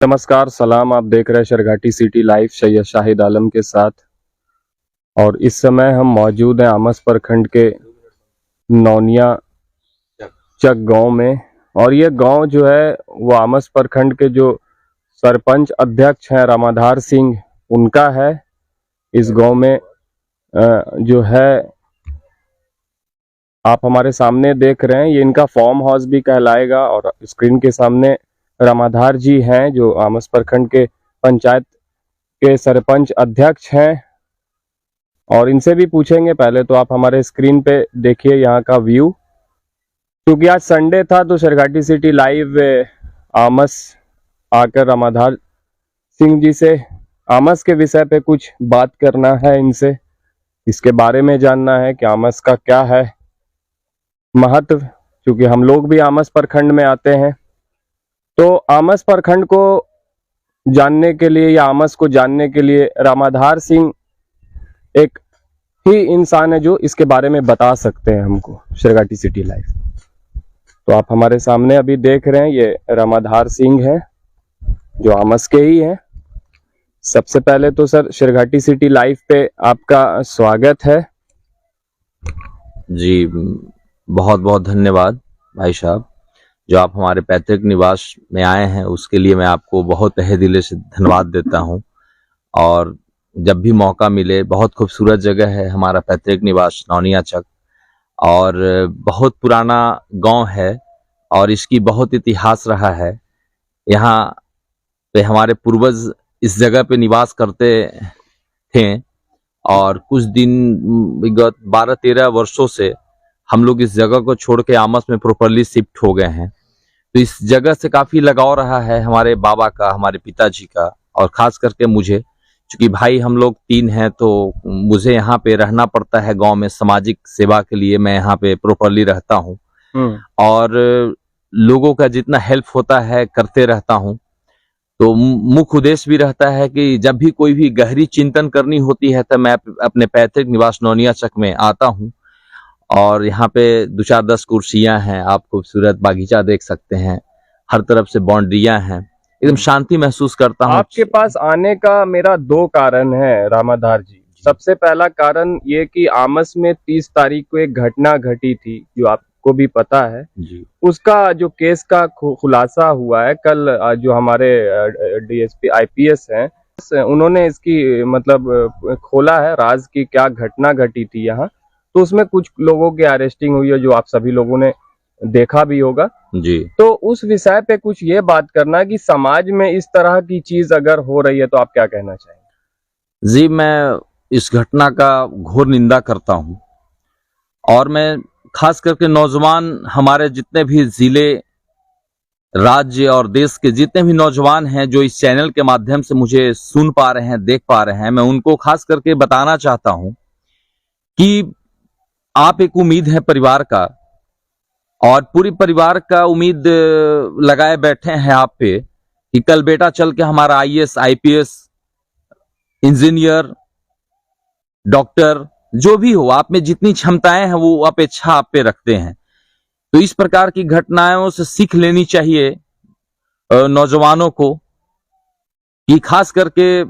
नमस्कार सलाम। आप देख रहे हैं शेरघाटी सिटी लाइव सैयद शाहिद आलम के साथ। और इस समय हम मौजूद हैं आमस प्रखंड के नौनिया चक गांव में। और ये गांव जो है वो आमस प्रखंड के जो सरपंच अध्यक्ष हैं रामाधार सिंह उनका है। इस गांव में जो है आप हमारे सामने देख रहे हैं ये इनका फार्म हाउस भी कहलाएगा। और स्क्रीन के सामने रामाधार जी हैं जो आमस प्रखंड के पंचायत के सरपंच अध्यक्ष हैं। और इनसे भी पूछेंगे। पहले तो आप हमारे स्क्रीन पे देखिए यहाँ का व्यू। क्योंकि आज संडे था तो शेरघाटी सिटी लाइव आमस आकर रामाधार सिंह जी से आमस के विषय पे कुछ बात करना है, इनसे इसके बारे में जानना है कि आमस का क्या है महत्व। क्योंकि हम लोग भी आमस प्रखंड में आते हैं तो आमस प्रखंड को जानने के लिए या आमस को जानने के लिए रामाधार सिंह एक ही इंसान है जो इसके बारे में बता सकते हैं हमको। शेरघाटी सिटी लाइव तो आप हमारे सामने अभी देख रहे हैं ये रामाधार सिंह हैं जो आमस के ही हैं। सबसे पहले तो सर शेरघाटी सिटी लाइव पे आपका स्वागत है जी। बहुत बहुत धन्यवाद भाई साहब, जो आप हमारे पैतृक निवास में आए हैं उसके लिए मैं आपको बहुत तहे दिल से धन्यवाद देता हूं। और जब भी मौका मिले, बहुत खूबसूरत जगह है हमारा पैतृक निवास नौनिया चक। और बहुत पुराना गांव है और इसकी बहुत इतिहास रहा है। यहाँ पे हमारे पूर्वज इस जगह पे निवास करते थे और कुछ दिन विगत 12-13 वर्षों से हम लोग इस जगह को छोड़ के आमस में प्रॉपरली शिफ्ट हो गए हैं। तो इस जगह से काफी लगाव रहा है हमारे बाबा का, हमारे पिताजी का, और खास करके मुझे, क्योंकि भाई हम लोग 3 हैं तो मुझे यहाँ पे रहना पड़ता है। गांव में सामाजिक सेवा के लिए मैं यहाँ पे प्रॉपरली रहता हूँ और लोगों का जितना हेल्प होता है करते रहता हूँ। तो मुख्य उद्देश्य भी रहता है कि जब भी कोई भी गहरी चिंतन करनी होती है तो मैं अपने पैतृक निवास नौनिया चक में आता हूँ। और यहाँ पे 2-4-10 कुर्सियां हैं, आप खूबसूरत बागीचा देख सकते हैं, हर तरफ से बाउंड्रियां हैं, एकदम शांति महसूस करता हूँ। आपके पास आने का मेरा 2 कारण है रामाधार जी। सबसे पहला कारण ये कि आमस में 30 तारीख को एक घटना घटी थी जो आपको भी पता है जी। उसका जो केस का खुलासा हुआ है कल। जो हमारे डीएसपी आईपीएस हैं उन्होंने इसकी मतलब खोला है राज की क्या घटना घटी थी यहाँ। तो उसमें कुछ लोगों की अरेस्टिंग हुई है जो आप सभी लोगों ने देखा भी होगा जी। तो उस विषय पे कुछ ये बात करना कि समाज में इस तरह की चीज अगर हो रही है तो आप क्या कहना चाहेंगे? जी, मैं इस घटना का घोर निंदा करता हूं और मैं खास करके नौजवान, हमारे जितने भी जिले, राज्य और देश के जितने भी नौजवान हैं जो इस चैनल के माध्यम से मुझे सुन पा रहे हैं, देख पा रहे हैं, मैं उनको खास करके बताना चाहता हूं कि आप एक उम्मीद है परिवार का और पूरी परिवार का उम्मीद लगाए बैठे हैं आप पे कि कल बेटा चल के हमारा आईएएस, आईपीएस, इंजीनियर, डॉक्टर जो भी हो, आप में जितनी क्षमताएं हैं वो अपेक्षा आप पे रखते हैं। तो इस प्रकार की घटनाओं से सीख लेनी चाहिए नौजवानों को कि खास करके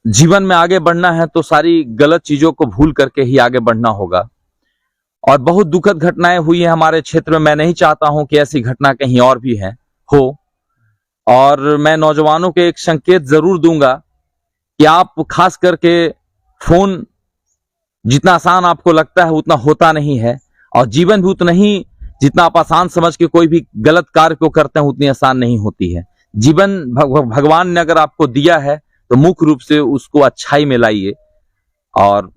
जीवन में आगे बढ़ना है तो सारी गलत चीजों को भूल करके ही आगे बढ़ना होगा। और बहुत दुखद घटनाएं हुई हैं हमारे क्षेत्र में। मैं नहीं चाहता हूं कि ऐसी घटना कहीं और भी हो। और मैं नौजवानों को एक संकेत जरूर दूंगा कि आप खास करके फोन जितना आसान आपको लगता है उतना होता नहीं है, और जीवन भी उतना ही जितना आप आसान समझ के कोई भी गलत कार्य को करते हैं उतनी आसान नहीं होती है। जीवन भगवान ने अगर आपको दिया है तो मुख्य रूप से उसको अच्छाई में लाइए। और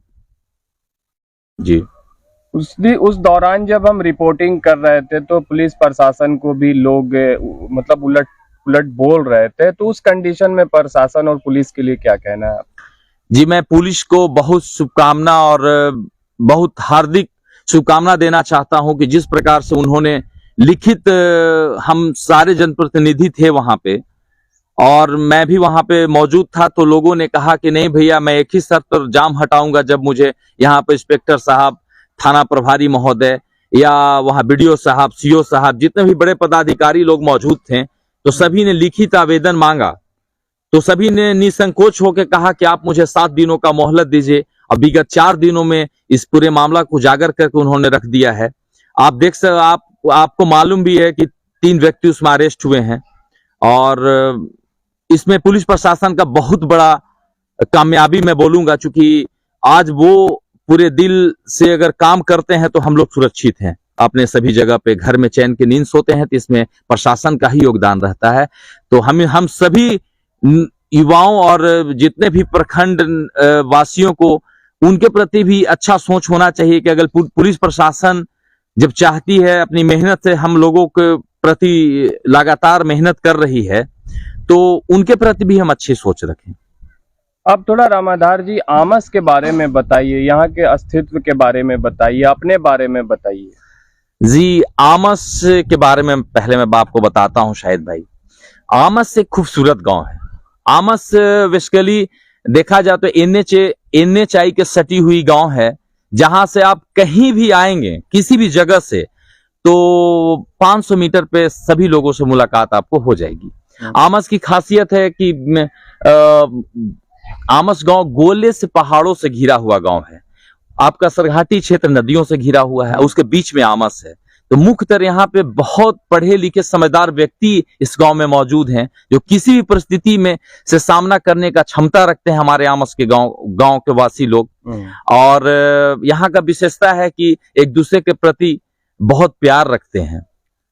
जी, उस दौरान जब हम रिपोर्टिंग कर रहे थे तो पुलिस प्रशासन को भी लोग मतलब उलट बोल रहे थे। तो उस कंडीशन में प्रशासन और पुलिस के लिए क्या कहना है? जी, मैं पुलिस को बहुत शुभकामना और बहुत हार्दिक शुभकामना देना चाहता हूं कि जिस प्रकार से उन्होंने लिखित, हम सारे जनप्रतिनिधि थे वहां पे और मैं भी वहां पे मौजूद था, तो लोगों ने कहा कि नहीं भैया, मैं एक ही शर्त पर जाम हटाऊंगा जब मुझे यहाँ पे इंस्पेक्टर साहब, थाना प्रभारी महोदय या वहां बीडीओ साहब, सीओ साहब, जितने भी बड़े पदाधिकारी लोग मौजूद थे, तो सभी ने लिखित आवेदन मांगा तो सभी ने निसंकोच होकर कहा कि आप मुझे 7 दिनों का मोहलत दीजिए। अब विगत 4 दिनों में इस पूरे मामला को उजागर करके उन्होंने रख दिया है। आपको मालूम भी है कि 3 व्यक्ति उसमें अरेस्ट हुए हैं और इसमें पुलिस प्रशासन का बहुत बड़ा कामयाबी मैं बोलूंगा, चूंकि आज वो पूरे दिल से अगर काम करते हैं तो हम लोग सुरक्षित हैं अपने सभी जगह पे, घर में चैन की नींद सोते हैं, तो इसमें प्रशासन का ही योगदान रहता है। तो हम सभी युवाओं और जितने भी प्रखंड वासियों को उनके प्रति भी अच्छा सोच होना चाहिए कि अगर पुलिस प्रशासन जब चाहती है, अपनी मेहनत से हम लोगों के प्रति लगातार मेहनत कर रही है, तो उनके प्रति भी हम अच्छी सोच रखें। अब थोड़ा रामाधार जी आमस के बारे में बताइए, यहाँ के अस्तित्व के बारे में बताइए, अपने बारे में बताइए। जी, आमस के बारे में पहले मैं आपको बताता हूँ शायद भाई। आमस एक खूबसूरत गांव है। आमस बेसिकली देखा जाए तो NHI के सटी हुई गांव है, जहां से आप कहीं भी आएंगे किसी भी जगह से तो 500 मीटर पे सभी लोगों से मुलाकात आपको हो जाएगी। आमस की खासियत है कि आमस गांव गोले से पहाड़ों से घिरा हुआ गांव है। आपका सरघाटी क्षेत्र नदियों से घिरा हुआ है, उसके बीच में आमस है। तो मुख्यतर यहाँ पे बहुत पढ़े लिखे समझदार व्यक्ति इस गांव में मौजूद हैं, जो किसी भी परिस्थिति में से सामना करने का क्षमता रखते हैं, हमारे आमस के गांव के वासी लोग। और यहाँ का विशेषता है कि एक दूसरे के प्रति बहुत प्यार रखते हैं।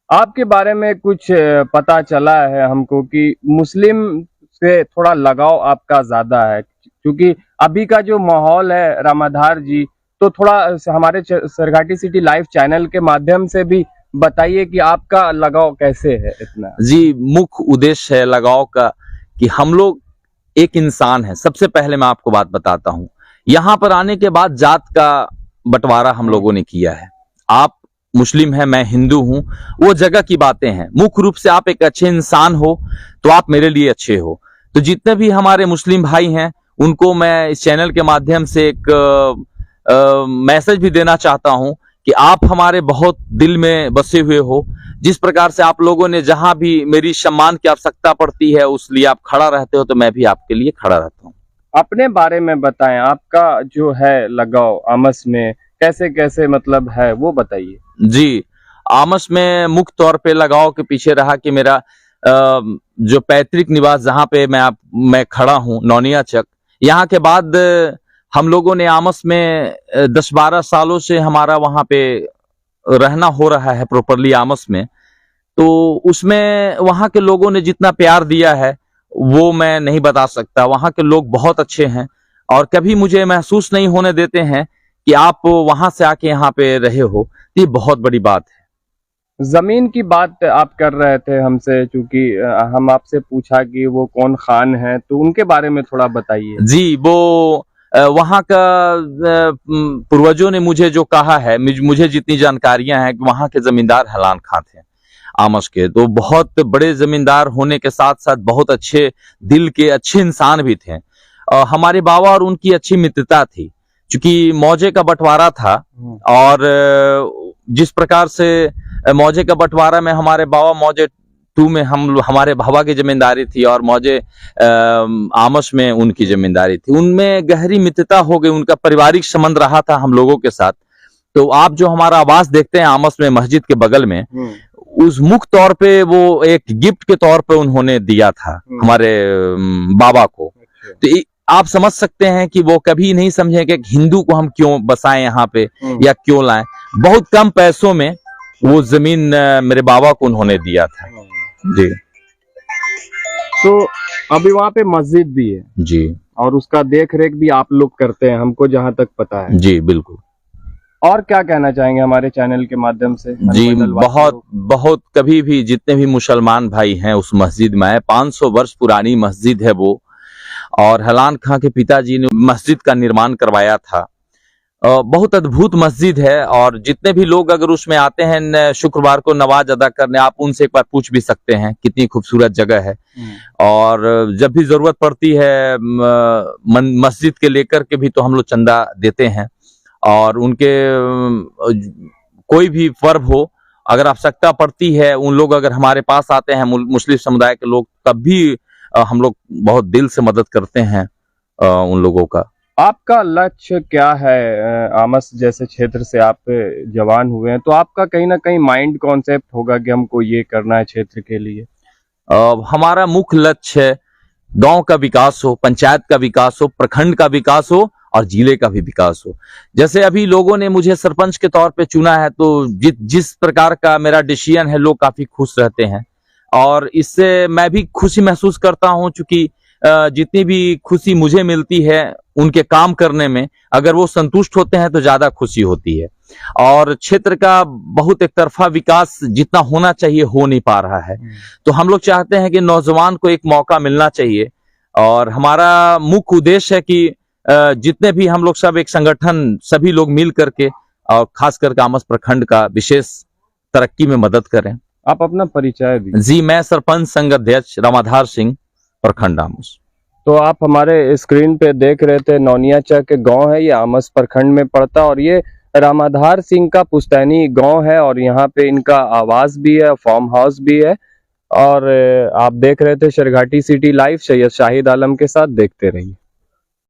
आपके बारे में कुछ पता चला है हमको कि मुस्लिम से थोड़ा लगाव आपका ज्यादा है, क्योंकि अभी का जो माहौल है रामाधार जी, तो थोड़ा हमारे सरघाटी सिटी लाइव चैनल के माध्यम से भी बताइए कि आपका लगाव कैसे है इतना। जी, मुख्य उद्देश्य है लगाव का कि हम लोग एक इंसान है। सबसे पहले मैं आपको बात बताता हूँ, यहाँ पर आने के बाद जात का बंटवारा हम लोगों ने किया है। आप मुस्लिम है, मैं हिंदू हूं, वो जगह की बातें हैं। मुख्य रूप से आप एक अच्छे इंसान हो तो आप मेरे लिए अच्छे हो। तो जितने भी हमारे मुस्लिम भाई हैं उनको मैं इस चैनल के माध्यम से एक मैसेज भी देना चाहता हूं कि आप हमारे बहुत दिल में बसे हुए हो। जिस प्रकार से आप लोगों ने जहां भी मेरी सम्मान की आवश्यकता पड़ती है उस लिए आप खड़ा रहते हो, तो मैं भी आपके लिए खड़ा रहता हूं। अपने बारे में बताएं, आपका जो है लगाव आमस में कैसे कैसे मतलब है वो बताइए। जी, आमस में मुख्य तौर पे लगाव के पीछे रहा कि मेरा जो पैतृक निवास जहां पे मैं खड़ा हूं, नौनिया चक, यहाँ के बाद हम लोगों ने आमस में 10-12 सालों से हमारा वहां पे रहना हो रहा है प्रॉपरली आमस में। तो उसमें वहां के लोगों ने जितना प्यार दिया है वो मैं नहीं बता सकता। वहां के लोग बहुत अच्छे हैं और कभी मुझे महसूस नहीं होने देते हैं कि आप वहां से आके यहाँ पे रहे हो। ये बहुत बड़ी बात है। जमीन की बात आप कर रहे थे हमसे, क्योंकि हम आपसे पूछा कि वो कौन खान है, तो उनके बारे में थोड़ा बताइए। जी, वो वहां का पूर्वजों ने मुझे जो कहा है, मुझे जितनी जानकारियां हैं कि वहां के जमींदार हलान खां थे आमस के। तो बहुत बड़े जमींदार होने के साथ साथ बहुत अच्छे दिल के अच्छे इंसान भी थे। हमारे बाबा और उनकी अच्छी मित्रता थी, क्योंकि मौजे का बंटवारा था। और जिस प्रकार से मौजे का बंटवारा में हमारे बाबा मौजे 2 में हमारे बाबा की जमींदारी थी और मौजे आमस में उनकी जमींदारी थी। उनमें गहरी मित्रता हो गई, उनका पारिवारिक संबंध रहा था हम लोगों के साथ। तो आप जो हमारा आवास देखते हैं आमस में मस्जिद के बगल में, उस मुख्य तौर पे वो एक गिफ्ट के तौर पे उन्होंने दिया था हमारे बाबा को। तो आप समझ सकते हैं कि वो कभी नहीं समझे कि हिंदू को हम क्यों बसाएं यहाँ पे या क्यों लाएं। बहुत कम पैसों में वो जमीन मेरे बाबा को उन्होंने दिया था। जी, तो अभी वहाँ पे मस्जिद भी है जी, और उसका देख रेख भी आप लोग करते हैं, हमको जहाँ तक पता है। जी बिल्कुल। और क्या कहना चाहेंगे हमारे चैनल के माध्यम से? जी, बहुत कभी भी जितने भी मुसलमान भाई हैं उस मस्जिद में आए। 500 वर्ष पुरानी मस्जिद है वो, और हलान खां के पिताजी ने मस्जिद का निर्माण करवाया था। बहुत अद्भुत मस्जिद है और जितने भी लोग अगर उसमें आते हैं शुक्रवार को नमाज अदा करने, आप उनसे एक बार पूछ भी सकते हैं कितनी खूबसूरत जगह है। और जब भी जरूरत पड़ती है मस्जिद के लेकर के भी तो हम लोग चंदा देते हैं। और उनके कोई भी पर्व हो, अगर आवश्यकता पड़ती है, उन लोग अगर हमारे पास आते हैं मुस्लिम समुदाय के लोग, तब भी हम लोग बहुत दिल से मदद करते हैं उन लोगों का। आपका लक्ष्य क्या है? आमस जैसे क्षेत्र से आप जवान हुए हैं, तो आपका कहीं ना कहीं माइंड कॉन्सेप्ट होगा कि हमको ये करना है क्षेत्र के लिए। हमारा मुख्य लक्ष्य है गांव का विकास हो, पंचायत का विकास हो, प्रखंड का विकास हो और जिले का भी विकास हो। जैसे अभी लोगों ने मुझे सरपंच के तौर पे चुना है, तो जिस प्रकार का मेरा डिसीजन है लोग काफी खुश रहते हैं और इससे मैं भी खुशी महसूस करता हूं, क्योंकि जितनी भी खुशी मुझे मिलती है उनके काम करने में, अगर वो संतुष्ट होते हैं तो ज्यादा खुशी होती है। और क्षेत्र का बहुत एक तरफा विकास जितना होना चाहिए हो नहीं पा रहा है, तो हम लोग चाहते हैं कि नौजवान को एक मौका मिलना चाहिए। और हमारा मुख्य उद्देश्य है कि जितने भी हम लोग सब एक संगठन सभी लोग मिल करके और खास करके आमस प्रखंड का विशेष तरक्की में मदद करें। आप अपना परिचय दीजिए। जी, मैं सरपंच संघ अध्यक्ष रामाधार सिंह, प्रखंड आमस। तो आप हमारे स्क्रीन पे देख रहे थे नौनियाचक गांव है, ये आमस प्रखंड में पड़ता और ये रामाधार सिंह का पुश्तैनी गांव है और यहाँ पे इनका आवास भी है, फार्म हाउस भी है। और आप देख रहे थे शेरघाटी सिटी लाइव, सैयद शाहिद आलम के साथ। देखते रहिए।